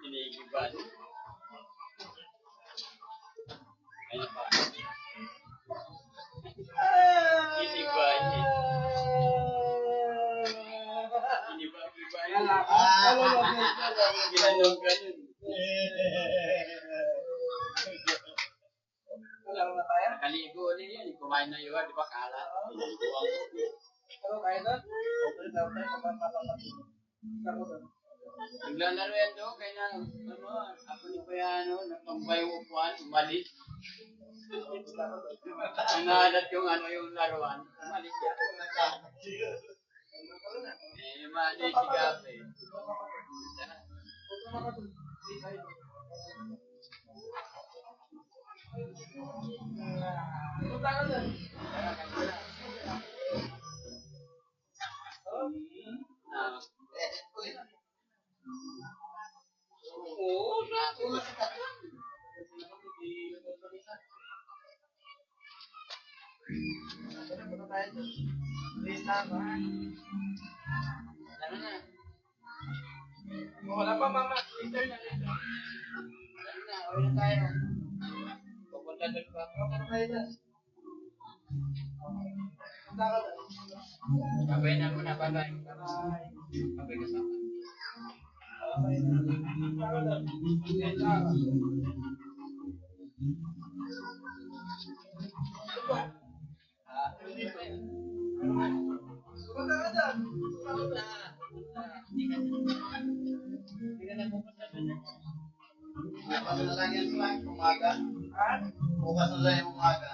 Inigiban. Ano pa? Inigiban. Inigiban. Ginanong ganun. Nakaligo ulit yan. Kumain na yun. Di ba kalat? Ano kaya doon? Naglalaro yan doon. Kaya na, ako ni Kuya, nagpambay upuan, umalis. Nangalat yung laruan. Umalis yan. Mali si Gabi. Punta ka doon. Oo, wala pa, mama. Later na. Ano na, uwi na tayo. Pupunta doon pa. Ano tayo doon? Punta ka doon. Babay na muna, babay. Babay. Babay ka sa akin. Babay na. Punta ka doon. Punta ka. Punta ka doon. Punta. Hindi ka na pupunta doon. Bukas na lang yan, umaga. Bukas na lang yung umaga.